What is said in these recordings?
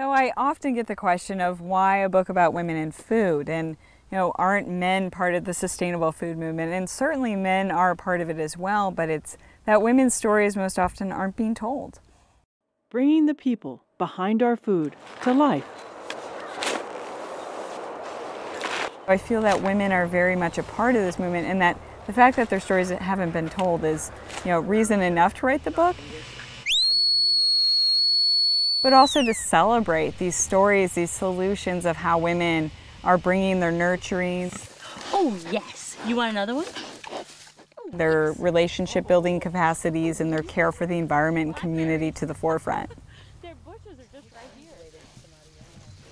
So I often get the question of why a book about women in food, and aren't men part of the sustainable food movement? And certainly men are a part of it as well, but it's that women's stories most often aren't being told. Bringing the people behind our food to life. I feel that women are very much a part of this movement, and that the fact that their stories haven't been told is, reason enough to write the book. But also to celebrate these stories, these solutions of how women are bringing their nurturing. Oh yes, you want another one? Their relationship building capacities and their care for the environment and community to the forefront. Their bushes are just right here.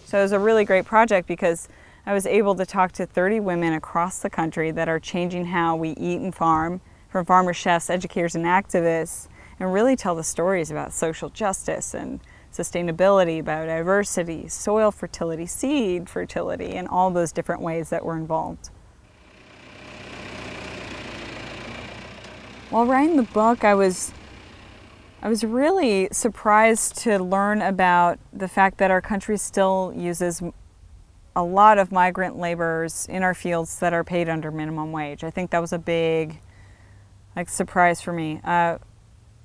So it was a really great project because I was able to talk to 30 women across the country that are changing how we eat and farm, from farmers, chefs, educators, and activists, and really tell the stories about social justice and sustainability, biodiversity, soil fertility, seed fertility, and all those different ways that were involved. While writing the book, I was really surprised to learn about the fact that our country still uses a lot of migrant laborers in our fields that are paid under minimum wage. I think that was a big surprise for me.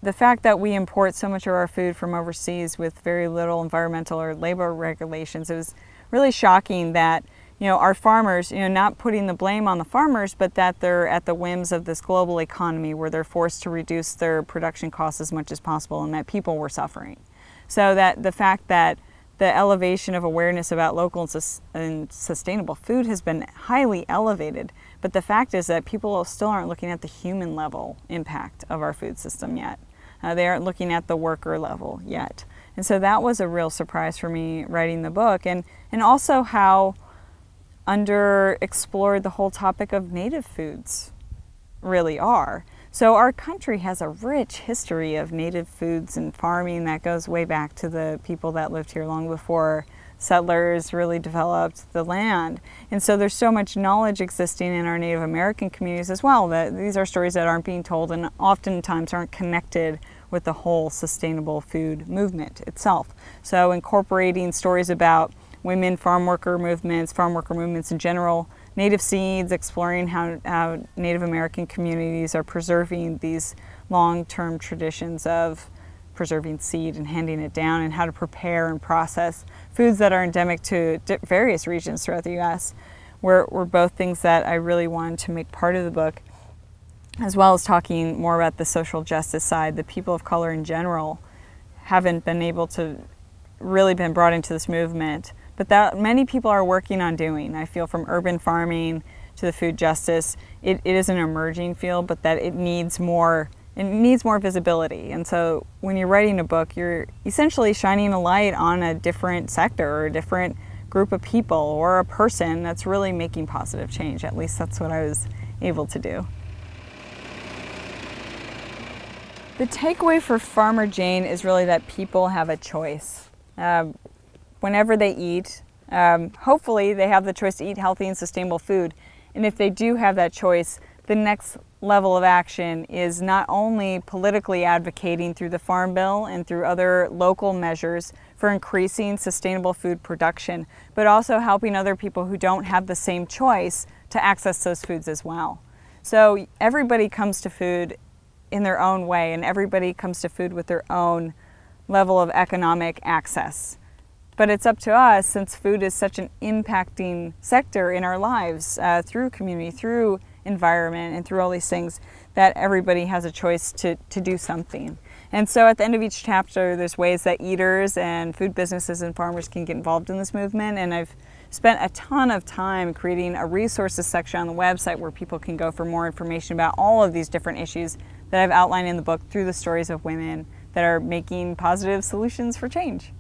The fact that we import so much of our food from overseas with very little environmental or labor regulations, it was really shocking that our farmers, not putting the blame on the farmers, but that they're at the whims of this global economy where they're forced to reduce their production costs as much as possible, and that people were suffering. So that the fact that the elevation of awareness about local and sustainable food has been highly elevated, but the fact is that people still aren't looking at the human level impact of our food system yet. They aren't looking at the worker level yet. And so that was a real surprise for me writing the book, and also how underexplored the whole topic of native foods really are. So our country has a rich history of native foods and farming that goes way back to the people that lived here long before settlers really developed the land. And so there's so much knowledge existing in our Native American communities as well, that these are stories that aren't being told and oftentimes aren't connected with the whole sustainable food movement itself. So incorporating stories about women farm worker movements in general, native seeds, exploring how Native American communities are preserving these long-term traditions of preserving seed and handing it down, and how to prepare and process foods that are endemic to various regions throughout the U.S. were both things that I really wanted to make part of the book, as well as talking more about the social justice side. The people of color in general haven't been able to really been brought into this movement, but that many people are working on doing. I feel from urban farming to the food justice, it is an emerging field, but that it needs more visibility. And so when you're writing a book, you're essentially shining a light on a different sector or a different group of people or a person that's really making positive change. At least that's what I was able to do. The takeaway for Farmer Jane is really that people have a choice. Whenever they eat, hopefully they have the choice to eat healthy and sustainable food. And if they do have that choice, the next level of action is not only politically advocating through the Farm Bill and through other local measures for increasing sustainable food production, but also helping other people who don't have the same choice to access those foods as well. So everybody comes to food in their own way, and everybody comes to food with their own level of economic access. But it's up to us, since food is such an impacting sector in our lives, through community, through environment, and through all these things, that everybody has a choice to do something. And so at the end of each chapter, there's ways that eaters and food businesses and farmers can get involved in this movement. And I've spent a ton of time creating a resources section on the website where people can go for more information about all of these different issues that I've outlined in the book through the stories of women that are making positive solutions for change.